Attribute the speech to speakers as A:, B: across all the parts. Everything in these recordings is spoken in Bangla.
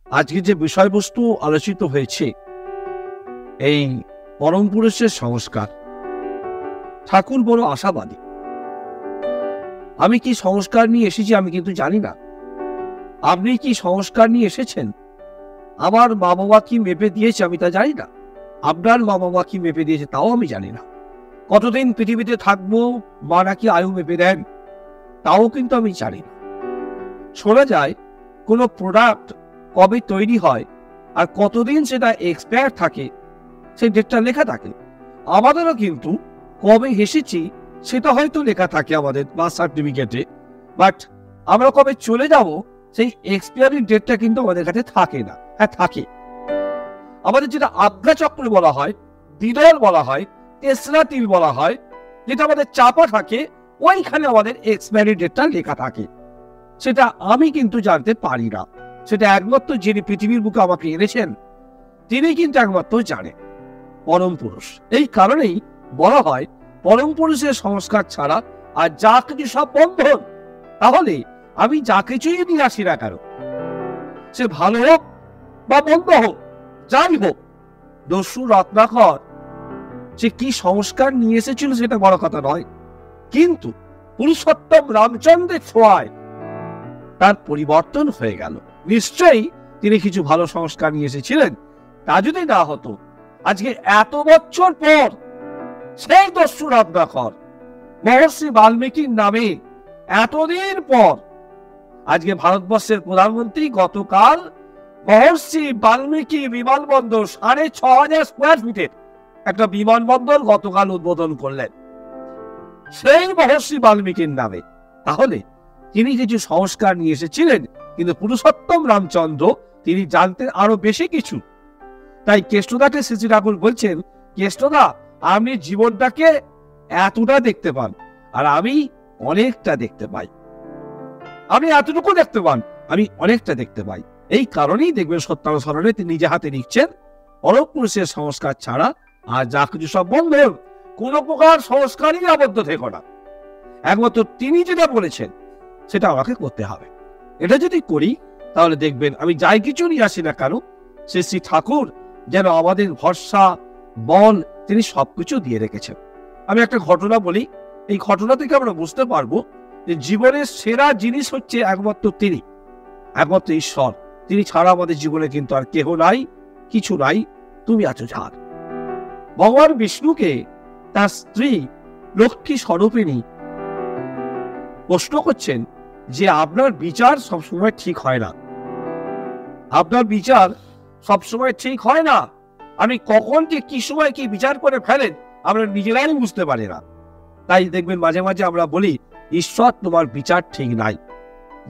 A: আজকে যে বিষয়বস্তু আলোচিত হয়েছে এই পরম পুরুষের সংস্কার, ঠাকুর বড় আশাবাদী। আমি কি সংস্কার নিয়ে এসেছি আমি কিন্তু জানি না। আপনি কি সংস্কার নিয়ে এসেছেন? আমার মা বাবা কি মেপে দিয়েছে আমি তা জানি না। আপনার মা বাবা কি মেপে দিয়েছে তাও আমি জানি না। কতদিন পৃথিবীতে থাকবো মা নাকি আয়ু মেপে দেন তাও কিন্তু আমি জানি না। শোনা যায় কোনো প্রোডাক্ট কবে তৈরি হয় আর কতদিন সেটা এক্সপায়ার থাকে সেই ডেটটা লেখা থাকে। আমাদেরও কিন্তু কবে এসেছি সেটা হয়তো লেখা থাকে আমাদের বার্থ সার্টিফিকেটে, বাট আমরা কবে চলে যাব সেই এক্সপায়ারি ডেটটা কিন্তু আমাদের কাছে থাকে না। হ্যাঁ থাকে। আমাদের যেটা আজ্ঞাচক্র বলা হয়, দিদল বলা হয়, তেসরা তিল বলা হয়, যেটা আমাদের চাপা থাকে, ওইখানে আমাদের এক্সপায়ারি ডেটটা লেখা থাকে। সেটা আমি কিন্তু জানতে পারি না। সেটা একমাত্র যিনি পৃথিবীর বুকে আমাকে এনেছেন তিনি কিন্তু একমাত্র জানেন, পরম পুরুষ। এই কারণেই বলা হয় পরম পুরুষের সংস্কার ছাড়া আর যা কিছু সব বন্ধন। তাহলে আমি যা কিছুই নিয়ে আসি না কেন, সে ভালো হোক বা মন্দ হোক, যাই হোক, দস্যু রত্নাকর সে কি সংস্কার নিয়ে এসেছিল সেটা বড় কথা নয়, কিন্তু পুরুষোত্তম রামচন্দ্রের ছোঁয়ায় তার পরিবর্তন হয়ে গেল। নিশ্চয়ই তিনি কিছু ভালো সংস্কার নিয়ে এসেছিলেন। তা যদি না হতো আজকে এত বছর পর সেই দস্যু রত্নাকর মহর্ষি বাল্মীকির নামে এতদিন পর আজকে ভারতবর্ষের প্রধানমন্ত্রী গতকাল মহর্ষি বাল্মীকি বিমানবন্দর ৬,৫০০ স্কোয়ার ফিটের একটা বিমানবন্দর গতকাল উদ্বোধন করলেন সেই মহর্ষি বাল্মীকির নামে। তাহলে তিনি কিছু সংস্কার নিয়ে এসেছিলেন, কিন্তু পুরুষোত্তম রামচন্দ্র তিনি জানতেন আরো বেশি কিছু। তাই কেষ্টদাকে শ্রী ঠাকুর বলছেন, কেষ্টদা আপনি জীবনটাকে এতটা দেখতে পান আর আমি অনেকটা দেখতে পাই। আপনি এতটুকু দেখতে পান, আমি অনেকটা দেখতে পাই। এই কারণেই দেখবেন সত্যানুসরণে তিনি নিজে হাতে লিখছেন, পরম পুরুষের সংস্কার ছাড়া আর যা কিছু সব বন্ধ, কোন প্রকার সংস্কারই আবদ্ধ থেকো না। একমাত্র তিনি যেটা বলেছেন সেটা আমাকে করতে হবে। এটা যদি করি তাহলে দেখবেন আমি যাই কিছু নিয়ে আসি না কেন, শ্রী ঠাকুর যেন আমাদের ভরসা বল তিনি সবকিছু দিয়ে রেখেছেন। আমি একটা ঘটনা বলি, এই ঘটনা থেকে আমরা বুঝতে পারবো যে জীবনের সেরা জিনিস হচ্ছে একমাত্র তিনি, একমাত্র ঈশ্বর। তিনি ছাড়া আমাদের জীবনে কিন্তু আর কেহ নাই, কিছু নাই, তুমি আছো যার। ভগবান বিষ্ণুকে তার স্ত্রী লক্ষ্মী স্বরূপিণী প্রশ্ন করছেন যে আপনার বিচার সবসময় ঠিক হয় না, আপনার বিচার সবসময় ঠিক হয় না, আমি কখন যে কি সময় কি বিচার করে ফেলেন আমরা নিজেরাই বুঝতে পারি না। তাই দেখবেন মাঝে মাঝে আমরা বলি, ঈশ্বর তোমার বিচার ঠিক নাই।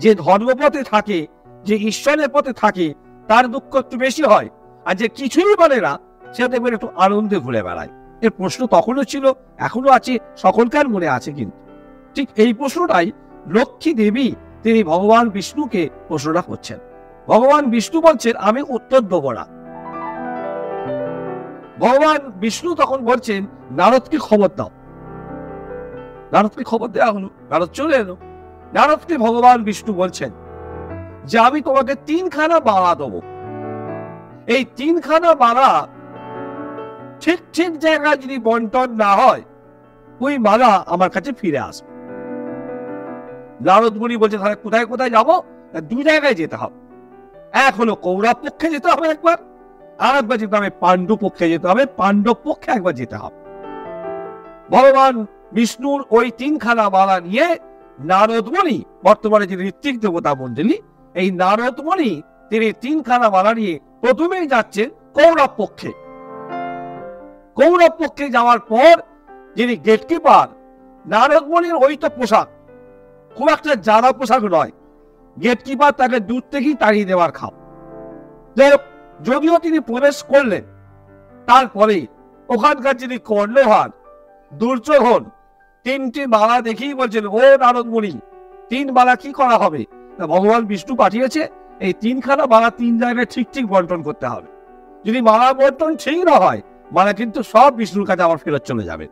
A: যে ধর্মপথে থাকে, যে ঈশ্বরের পথে থাকে তার দুঃখ একটু বেশি হয়, আর যে কিছুই বলে না সে দেখবেন একটু আনন্দে ঘুরে বেড়ায়। এর প্রশ্ন তখনও ছিল, এখনো আছে, সকলকার মনে আছে। কিন্তু ঠিক এই প্রশ্নটাই লক্ষ্মী দেবী তিনি ভগবান বিষ্ণুকে প্রশ্নটা করছেন। ভগবান বিষ্ণু বলছেন আমি উত্তর দেবো না। ভগবান বিষ্ণু তখন বলছেন নারদকে খবর দাও। নারদকে খবর দেওয়া হলো, নারদ চলে এলো। নারদকে ভগবান বিষ্ণু বলছেন যে আমি তোমাকে 3খানা মালা দেবো, এই 3খানা মালা ঠিক ঠিক জায়গায় যদি বন্টন না হয় ওই মালা আমার কাছে ফিরে আসবে। নারদ মুনি বলছে তাহলে কোথায় কোথায় যাবো? 2 জায়গায় যেতে হবে। এক হলো কৌরব পক্ষে যেতে হবে একবার, আর একবার যেতে হবে পাণ্ডব পক্ষে যেতে হবে, পাণ্ডব পক্ষে একবার যেতে হবে। ভগবান বিষ্ণুর ওই 3খানা মালা নিয়ে নারদ মুনি, বর্তমানে যিনি ঋত্বিক দেবতা মন্ডলী, এই নারদ মুনি তিনি 3খানা মালা নিয়ে প্রথমেই যাচ্ছেন কৌরব পক্ষে। কৌরব পক্ষে যাওয়ার পর যিনি গেটকিপার, নারদ মুনির ওই তো পোশাক খুব একটা জানা পোশাক নয়, গেটকিপার তাকে দূর থেকেই তাড়িয়ে দেওয়ার খাপ। যদিও তিনি প্রবেশ করলেন, তারপরে ওখানকার যিনি কর্ণধার দুর্যোধন 3টি মালা দেখেই বলছেন, ও নারদ মুনি 3 মালা কি করা হবে? ভগবান বিষ্ণু পাঠিয়েছে এই 3খানা মালা 3 জায়গায় ঠিক ঠিক বন্টন করতে হবে। যদি মালা বন্টন ঠিক না হয় মালা কিন্তু সব বিষ্ণুর কাছে আবার ফেরত চলে যাবে।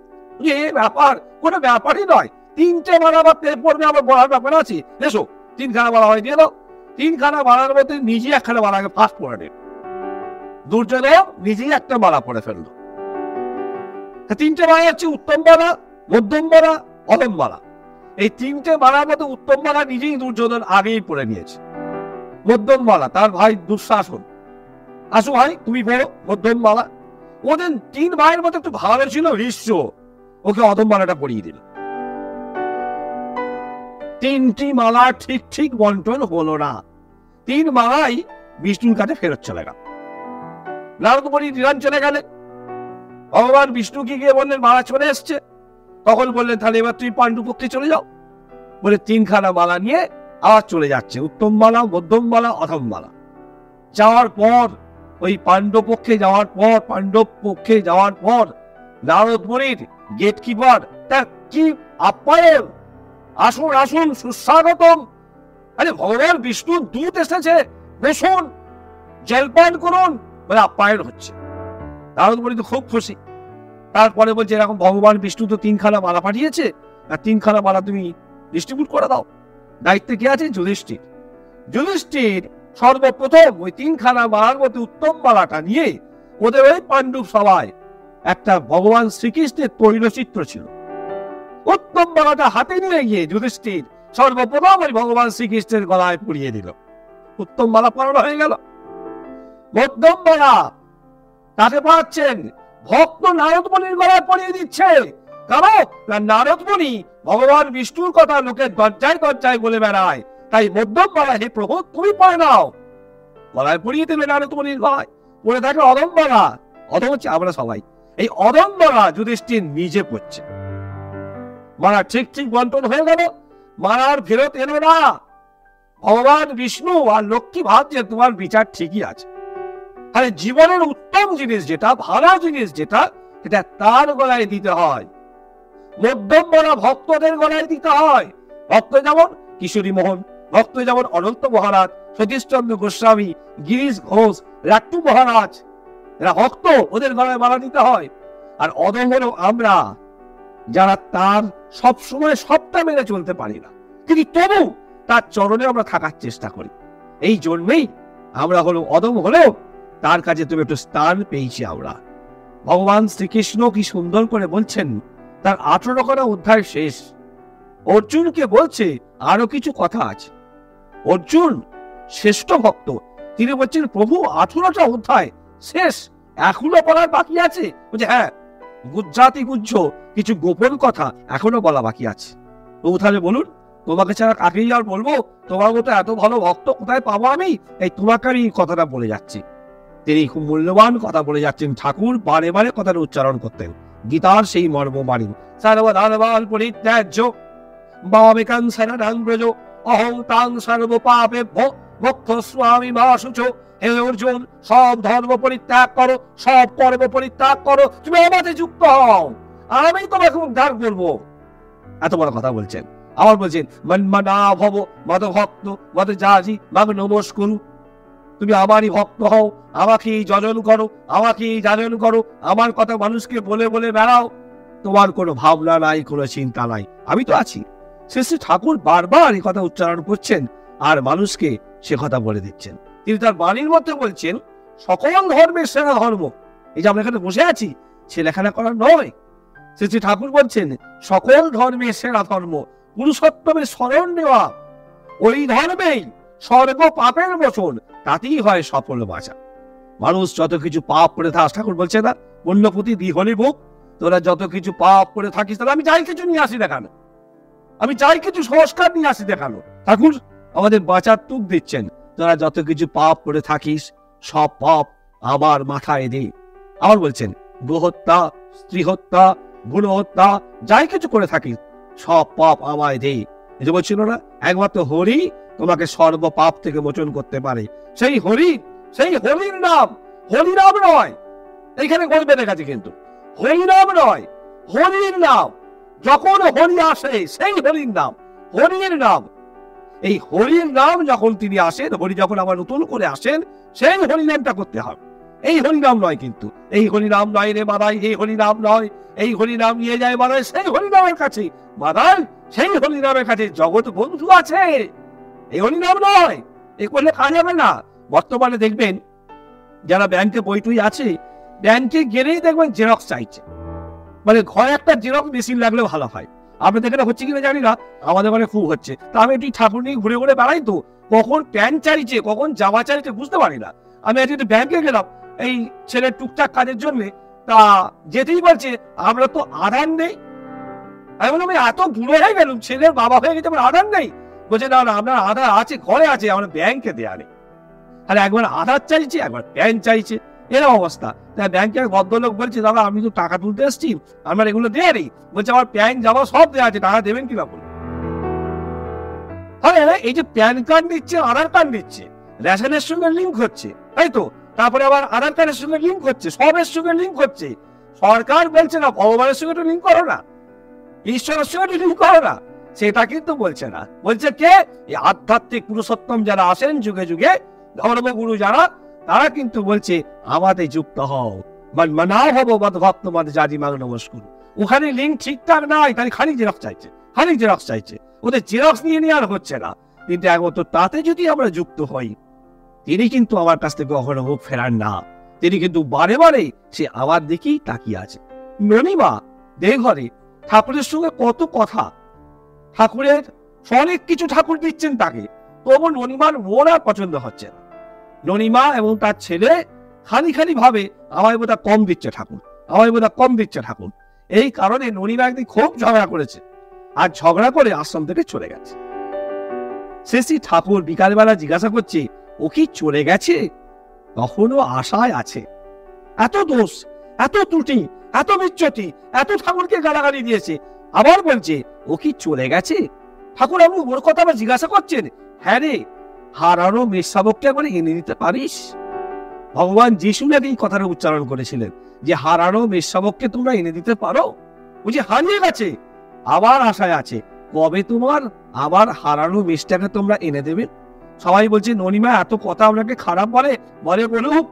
A: এই ব্যাপার কোনো ব্যাপারই নয়, 3টে মালা আবার পড়বে, আবার বলার ব্যাপার আছে। এসো 3খানা মালা হয় দিয়ে দাও। তিনখানা মালার মধ্যে নিজে একখানা মালাকে ফাঁস করে নেন। দুর্যোধন নিজেই একটা মালা পরে ফেললো। তিনটে মালা হচ্ছে উত্তম মালা, মধ্যম মালা, অধম মালা। এই তিনটে মালার মধ্যে উত্তম মালা নিজেই দুর্যোধন আগেই পরে নিয়েছে। মধ্যম মালা তার ভাই দুঃশাসন, আসো ভাই তুমি পড়ো মধ্যম মালা। ওদের তিন ভাইয়ের মধ্যে একটু ভালো ছিল ভীষ্ম, ওকে অধম মালাটা পরিয়ে দিল। তিনটি মালা ঠিক ঠিক বন্টন হলো না, তিন মালাই বিষ্ণুর কাছে ফেরত চলে গেল। নারদ মুনি নিরান চলে গেলেন। ভগবান বিষ্ণুকে গিয়ে বললেন মালা চলে এসছে। তখন বললেন তাহলে এবার তুমি পাণ্ডু পক্ষে চলে যাও। বলে তিনখানা মালা নিয়ে আবার চলে যাচ্ছে, উত্তম মালা, মধ্যম মালা, অধম মালা। যাওয়ার পর ওই পাণ্ডব পক্ষে যাওয়ার পর নারদ মুনির গেট কিপার তার কি আপ্যায়ন, আসুন আসুন সুস্বাগতম, আরে ভগবান বিষ্ণুর দূত এসেছে, বসুন জলপান করুন, মানে আপ্যায়ন হচ্ছে। নারদ মুনি তো খুব খুশি। তারপরে বলছে এরকম ভগবান বিষ্ণু তো তিনখানা মালা পাঠিয়েছে, আর তিনখানা মালা তুমি ডিস্ট্রিবিউট করে দাও। দায়িত্বে কে আছে? যুধিষ্ঠির। যুধিষ্ঠির সর্বপ্রথম ওই তিনখানা মালার মধ্যে উত্তম মালাটা নিয়ে ওদের ওই পাণ্ডব সভায় একটা ভগবান শ্রীকৃষ্ণের তৈলচিত্র ছিল, উত্তম মালাটা হাতে নিয়ে গিয়ে যুধিষ্ঠির সর্বপ্রথম ওই ভগবান শ্রীকৃষ্ণের গলায় পরিয়ে দিল। উত্তম মালা পরানো হয়ে গেল। মধ্যম মালা তাকে পাচ্ছেন ভক্ত নারদ মুনির গলায় পরিয়ে দিচ্ছে। কারণ নারদ মুনি ভগবান বিষ্ণুর কথা লোকের দরজায় দরজায় বলে বেড়ায়, তাই মধ্যম মালা হে প্রভু তুমি পরে নাও, গলায় পরিয়ে দেবে নারদ মুনির গলায়। পরে থাকে অধম মালা, অধম হচ্ছে আমরা সবাই। এই অধম মালা যুধিষ্ঠির নিজে পড়ছে। মালা ঠিক ঠিক বন্টন হয়ে গেল, মালার ফেরত এলো না। ভগবান বিষ্ণু আর লক্ষ্মী ভাবছে তোমার বিচার ঠিকই আছে, আরে জীবনের উত্তম জিনিস যেটা, ভালো জিনিস যেটা, সেটা তার গলায় দিতে হয়। মধ্যম মালা ভক্তদের গলায় দিতে হয়। ভক্ত যেমন কিশোরী মোহন, ভক্ত যেমন অনন্ত মহারাজ, সতীশচন্দ্র গোস্বামী, গিরিশ ঘোষ, লাট্টু মহারাজ, এরা ভক্ত, ওদের গলায় মালা দিতে হয়। আর অধম হলো আমরা, যারা তার সবসময় সবটা মেনে চলতে পারি না, কিন্তু তবু তার চরণে আমরা থাকার চেষ্টা করি। এই জন্যই আমরা হলো অধম, হলেও তার কাছে তুমি একটু স্থান পেয়েছি আমরা। ভগবান শ্রীকৃষ্ণ কি সুন্দর করে বলছেন, তার 18খানা অধ্যায় শেষ। অর্জুনকে বলছে আরো কিছু কথা আছে। অর্জুন শ্রেষ্ঠ ভক্ত, তিনি বলছেন প্রভু 18টা অধ্যায় শেষ, এখনো বলার বাকি আছে। বলছে হ্যাঁ, গুজরাতি গুজ্জ কিছু গোপন কথা এখনো বলা বাকি আছে। প্রভু তাহলে বলুন, তোমাকে ছাড়া কাকেই আর বলবো? তোমার মতো এত ভালো ভক্ত কোথায় পাবো আমি? এই তোমাকে আমি কথাটা বলে যাচ্ছি। তিনি খুব মূল্যবান কথা বলে যাচ্ছেন। ঠাকুর বারে বারে কথাটা উচ্চারণ করতেন, গীতার সেই মর্ম বাণী। সর্বধর্মান পরিত্যাজ্য মামেকং শরণং ব্রজ অহং তাং সর্ব পাপেভ্যো মোক্ষয়স্যামি মা শুচো। হে অর্জুন, সব ধর্ম পরিত্যাগ করো, সব কর্ম পরিত্যাগ করো, তুমি আমাতে যুক্ত হও, আমি তোমাকে উদ্ধার করবো। এত বড় কথা বলছেন। আবার বলছেন মন্মনা ভব মদ ভক্ত মদ জাজি মাগ নমস্কুরু, তুমি আমারই ভক্ত হও, আমাকেই যজন করো, আমাকেই জাজন করো, আমার কথা মানুষকে বলে বলে বেড়াও, তোমার কোনো ভাবনা নাই, কোনো চিন্তা নাই, আমি তো আছি। শ্রী ঠাকুর বারবার এই কথা উচ্চারণ করছেন আর মানুষকে সে কথা বলে দিচ্ছেন। তিনি তার বাণীর মধ্যে বলছেন সকল ধর্মের সেরা ধর্ম। এই যে আমরা এখানে বসে আছি, সে লেখানা করার নয়। শ্রী ঠাকুর বলছেন সকল ধর্মের সেরা ধর্ম পুরুষোত্তমের শরণ নেওয়া, ওই ধর্মেই সর্ব পাপের মোচন, তাতেই হয় সফল বাঁচা। মানুষ যত কিছু পাপ করে থাক, ঠাকুর বলছে না পুণ্যপতি দ্বিহনি বুক, তোরা যত কিছু পাপ করে থাকিস, তাহলে আমি চাই কিছু নিয়ে আসি দেখানো, আমি চাই কিছু সংস্কার নিয়ে আসি দেখানো। ঠাকুর আমাদের বাঁচার তুক দিচ্ছেন, তোরা যত কিছু পাপ করে থাকিস সব পাপ আমার মাথায় দে। আবার বলছেন গোহত্যা, স্ত্রী হত্যা, ভ্রূণ হত্যা, যাই কিছু করে থাকিস সব পাপ আমায় দে। এই যে বলছিল না, একমাত্র হরি তোমাকে সর্ব পাপ থেকে মোচন করতে পারে। সেই হরি, সেই হরির নাম, হরিনাম নয়, এইখানে গল্পে দেখাচ্ছে, কিন্তু হরিনাম নয়, হরির নাম। যখন হরি আসে সেই হরির নাম, হরির নাম। এই হরির নাম যখন তিনি আসেন, হরি যখন আবার নতুন করে আসেন, সেই হরিনামটা করতে হবে। এই হরিনাম নয়, কিন্তু এই হরিনাম নয় রে মাদাই, এই হরিনাম নয়, এই হরিনাম নিয়ে যায় মাদাই সেই হরিনামের কাছে, মাদাই সেই হরিনামের কাছে জগৎ বন্ধু আছে, এই হরিনাম নয়। এ করলে কাজ হবে না। বর্তমানে দেখবেন যারা ব্যাংকে বই টই আছে, ব্যাংকে গেলেই দেখবেন জেরক্স চাইছে, মানে ঘরে একটা জেরক্স মেশিন লাগলে ভালো হয়। আপনাদের এখানে হচ্ছে কিনা জানি না, আমাদের মানে খুব হচ্ছে। তা আমি একটু ঠাকুর নিয়ে ঘুরে ঘুরে বেড়াই, তো কখন প্যান্ট চাইছে কখন জামা চাইছে বুঝতে পারি না। আমি আজকে একটু ব্যাংকে গেলাম এই ছেলের টুকটাক কাজের জন্য, তা যেতেই বলছে আমরা তো আধার নেই। আমি বললাম এত বুড়ো হয়ে গেলাম, ছেলের বাবা হয়ে গেছে, আমার আধার নেই। বলছে না না আপনার আধার আছে, ঘরে আছে, আমরা ব্যাংকে দেয়া নেই। আর একবার আধার চাইছে, একবার প্যান চাইছে, এরকম অবস্থা। তাই ব্যাংকে ভদ্রলোক বলছে দাদা আমি তো টাকা তুলতে এসছি, আমার এগুলো দেয়া নেই। বলছে আমার প্যান জামা সব দেওয়া আছে, টাকা দেবেন কিনা বলুন। এই যে প্যান কার্ড নিচ্ছে, আধার কার্ড নিচ্ছে, রেশনের সঙ্গে লিঙ্ক হচ্ছে, তাই তো, তারপরে আবার আধার কার্ডের সঙ্গে লিঙ্ক হচ্ছে, সবের সঙ্গে লিঙ্ক হচ্ছে। সরকার বলছে না ভগবানের সঙ্গে তো লিঙ্ক করো না, ঈশ্বরের সঙ্গে তো লিঙ্ক করো না, সেটা কিন্তু বলছে না। বলছে কে? এই আধ্যাত্মিক পুরুষোত্তম যারা আসেন যুগে যুগে, ধর্মগুরু যারা, তারা কিন্তু বলছে আমাদের যুক্ত হও, মানা হবো ভক্ত মত জাতি মাগ নমস্কার। ওখানে লিঙ্ক ঠিকঠাক নাই, তাই খানিক জেরক্স চাইছে, খানিক জেরক্স চাইছে। ওদের জেরক্স নিয়ে নিয়ে আর হচ্ছে না। কিন্তু একমাত্র তাতে যদি আমরা যুক্ত হই, তিনি কিন্তু আমার কাছ থেকে কখনো মুখ ফেরান না। তিনি কিন্তু বারে বারে সে আমার দিকেই তাকিয়ে আছে। ননিমা দেহঘরে ঠাকুরের সঙ্গে কত কথা, ঠাকুরের অনেক কিছু ঠাকুর দিচ্ছেন তাকে, তবু ননিমার মন আর পছন্দ হচ্ছে না। ননিমা এবং তার ছেলে খালি খালি ভাবে আমায় বোধহয় কম দিচ্ছে ঠাকুর, আমায় বোধহয় কম দিচ্ছে ঠাকুর। এই কারণে ননিমা একদিন খুব ঝগড়া করেছে, আর ঝগড়া করে আশ্রম থেকে চলে গেছে। শ্রী ঠাকুর বিকালবেলা জিজ্ঞাসা করছে ও কি চলে গেছে? তখনও আশায় আছে। এত দোষ, এত ত্রুটি, এত বিচ্যুতি, এত ঠাকুরকে গালাগালি দিয়েছে, আবার বলছে ও কি চলে গেছে? ঠাকুর আপনি ওর কথা আবার জিজ্ঞাসা করছেন? হ্যাঁ রে, হারানো মেষশাবককে একবার এনে দিতে পারিস? ভগবান যিশু নাকি এই কথাটা উচ্চারণ করেছিলেন যে হারানো মেষশাবককে তোমরা এনে দিতে পারো? ও যে হারিয়ে গেছে, আবার আশায় আছে কবে তোমার আবার হারানো মেষটাকে তোমরা এনে দেবে। সবাই বলছে ননিমা এত কথা আপনাকে খারাপ বলে, বলে বলুক,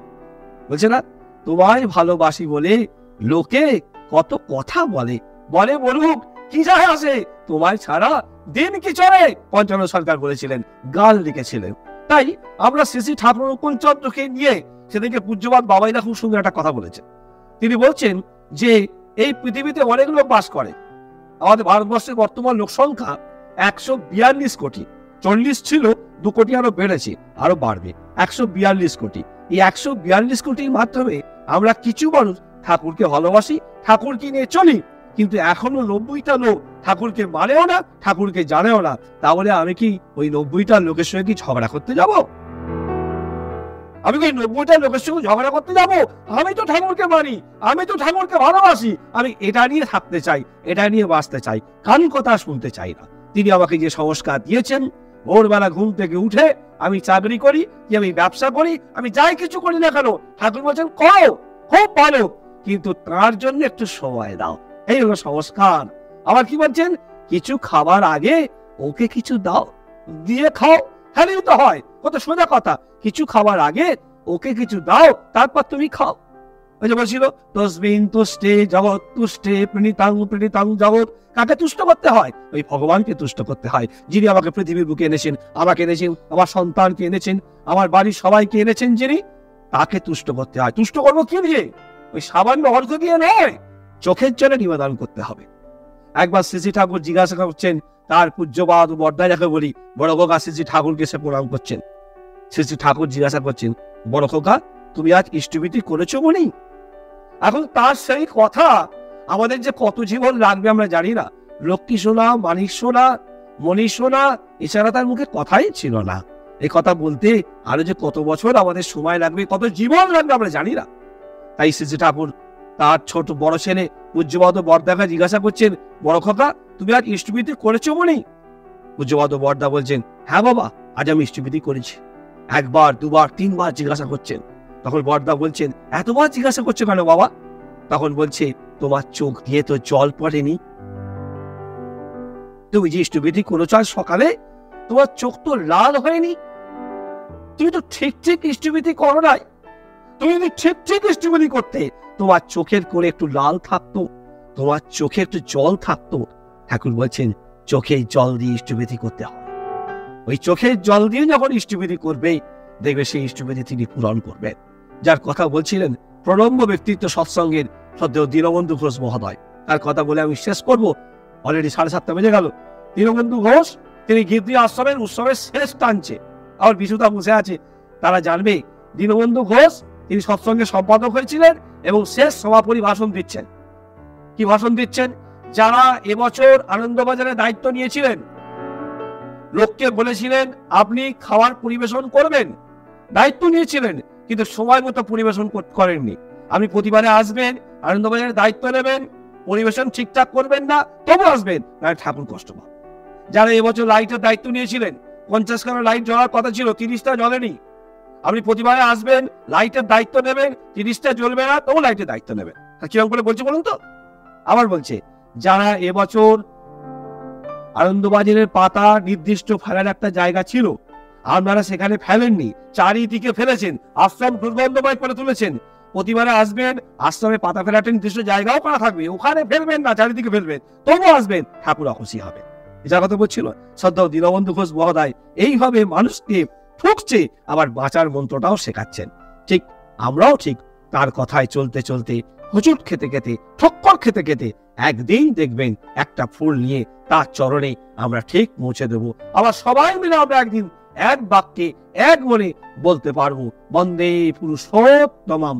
A: বলছে না তোমায় ভালোবাসি বলে লোকে কত কথা বলে, বলে বলুক, কি যায় আসে, তোমায় ছাড়া দিন কি চলে, পঞ্চান্ন সরকার বলেছিলেন, গাল লিখেছিলেন। তাই আমরা শ্রী ঠাকুর চন্দ্রকে নিয়ে সেদিকে পূজ্যবাদ বাবাইরা খুব সুন্দর একটা কথা বলেছেন। তিনি বলছেন যে এই পৃথিবীতে অনেক লোক বাস করে। আমাদের ভারতবর্ষের বর্তমান লোক সংখ্যা 142 কোটি, 40 ছিল, 2 কোটি আরো বেড়েছে, আরো বাড়বে, 142 কোটি। এই 142 কোটির মাধ্যমে আমরা কিছু মানুষ ঠাকুরকে ভালোবাসি, ঠাকুরকে নিয়ে চলি, কিন্তু এখনো 90টা লোক ঠাকুরকে মানেও না, ঠাকুরকে জানেও না। তাহলে আমি কি ওই 90টা লোকের সঙ্গে কি ঝগড়া করতে যাব? আমি কি 90টা লোকের সঙ্গে ঝগড়া করতে যাব? আমি তো ঠাকুরকে মানি, আমি তো ঠাকুরকে ভালোবাসি, আমি এটা নিয়ে থাকতে চাই, এটা নিয়ে বাঁচতে চাই, কান কথা শুনতে চাই না। তিনি আমাকে যে সংস্কার দিয়েছেন, ভোরবেলা ঘুম থেকে উঠে আমি চাকরি করি কি আমি ব্যবসা করি, আমি যাই কিছু করি না কেন, ঠাকুর বলছেন করো, খুব ভালো, কিন্তু তার জন্য একটু সময় দাও। এই হলো সংস্কার। আবার কি বলছেন, কিছু খাবার আগে ওকে কিছু দাও, দিয়ে খাও। হ্যাঁ তো হয়, কত সোজা কথা। কিছু খাবার আগে ওকে কিছু দাও, তারপর তুমি খাও। ওই যে বলছিল তসমিন তুষ্টে জগৎ তুষ্টে প্রণীতাং প্রণীতাং জগৎ। কাকে তুষ্ট করতে হয়? ওই ভগবানকে তুষ্ট করতে হয়, যিনি আমাকে পৃথিবীর বুকে এনেছেন, আমাকে এনেছেন, আমার সন্তানকে এনেছেন, আমার বাড়ির সবাইকে এনেছেন, যিনি, তাকে তুষ্ট করতে হয়। তুষ্ট করবো কি দিয়ে? ওই সামান্য অর্ঘ দিয়ে নয়, চোখের জলে নিবেদন করতে হবে। একবার শ্রী ঠাকুর জিজ্ঞাসা করছেন তার পূজ্যবাদ বর্দা যাকে বলি, বড় খোকা শ্রী ঠাকুরকে সে প্রণাম করছেন। শ্রী ঠাকুর জিজ্ঞাসা করছেন, বড় খোকা তুমি আজ ইষ্টভীতি করেছো মনি? এখন তার সেই কথা আমাদের যে কত জীবন লাগবে আমরা জানি না। লক্ষ্মী সোনা, মানিক সোনা, মণি সোনা, এছাড়া তার মুখে কথাই ছিল না। এই কথা বলতে আরো যে কত বছর আমাদের সময় লাগবে, কত জীবন লাগবে আমরা জানি না। তাই শ্রী ঠাকুর তার ছোট বড় ছেলে পূজ্যবাদ বর্দাকে জিজ্ঞাসা করছেন, বড় খোকা তুমি আজ ইষ্টভীতি করেছো মনি? পূজ্যবাদ বর্দা বলছেন, হ্যাঁ বাবা, আজ আমি ইষ্টভীতি করেছি। একবার, দুবার, তিনবার জিজ্ঞাসা করছেন। তখন বর্দা বলছেন, এতবার জিজ্ঞাসা করছো কেন বাবা? তখন বলছে, তোমার চোখ দিয়ে তো জল পড়েনি। তুমি যে ইষ্টভীতি করেছো আজ সকালে, তোমার চোখ তো লাল হয়নি। তুমি তো ঠিক ঠিক ইষ্টভীতি করো নাই। তুমি যদি ঠিক ঠিক ইষ্টভীতি করতে, তোমার চোখের করে একটু লাল থাকতো, তোমার চোখে একটু জল থাকতো। ঠাকুর বলছেন চোখে জল দিয়ে ইষ্টভীতি করতে হয়। ওই চোখের জল দিয়ে যখন ইষ্টবিধি করবে, দেখবে সেই ইষ্টবিধি তিনি পূরণ করবেন। যার কথা বলছিলেন প্রণম্য ব্যক্তিত্ব সৎসঙ্গের সদ্য দীনবন্ধু ঘোষ মহোদয়, তার কথা বলে আমি শেষ করব। অলরেডি 7:30 বেজে গেল। দীনবন্ধু ঘোষ তিনি গিরদি আশ্রমের উৎসবের শেষ টানছে, আর বিশুদা বসে আছে, তারা জানবে দীনবন্ধু ঘোষ তিনি সৎসঙ্গের সম্পাদক হয়েছিলেন এবং শেষ সমাপনী ভাষণ দিচ্ছেন। কি ভাষণ দিচ্ছেন? যারা এবছর আনন্দবাজারে দায়িত্ব নিয়েছিলেন, লোককে বলেছিলেন আপনি খাবার পরিবেশন করবেন, দায়িত্ব নিয়েছিলেন কিন্তু সময় মতো পরিবেশন করেননি। আপনি প্রতিবারে আসবেন, আনন্দবাজারের দায়িত্ব নেবেন, পরিবেশন ঠিকঠাক করবেন না, তবু আসবেন, না ঠাকুর কষ্ট পাবেন। যারা এবছর লাইটের দায়িত্ব নিয়েছিলেন, 50 খানা লাইট জ্বলার কথা ছিল, 30টা জ্বলেনি। আপনি প্রতিবারে আসবেন, লাইটের দায়িত্ব নেবেন, 30টা জ্বলবে না, তবু লাইটের দায়িত্ব নেবেন। কিরকম করে বলছে বলুন তো? আবার বলছে যারা এবছর আনন্দবাজারের পাতা নির্দিষ্ট ফেলার একটা জায়গা ছিল, আপনারা সেখানে ফেলেননি, চারিদিকে ফেলেছেন, আশ্রম দুর্গন্ধময় করে তুলেছেন। প্রতিবারে আসবেন, আশ্রমে পাতা ফেলাটা নির্দিষ্ট জায়গাও করা থাকবে, ওখানে ফেলবেন না, চারিদিকে ফেলবেন, তবু আসবেন, ঠাকুর খুশি হবে। যার কথা বলছিল শ্রদ্ধা দীনবন্ধু ঘোষ মহোদয়, এইভাবে মানুষকে ঠুকছে, আবার বাঁচার মন্ত্রটাও শেখাচ্ছেন। ঠিক আমরাও ঠিক তার কথায় চলতে চলতে, হুজুট খেতে খেতে, ঠক্কর খেতে খেতে একদিন দেখবেন একটা ফুল নিয়ে তার চরণে আমরা ঠিক পৌঁছে দেব। আবার সবাই মিলে আমরা একদিন এক বাক্যে এক মনে বলতে পারবো, বন্দে পুরুষোত্তমম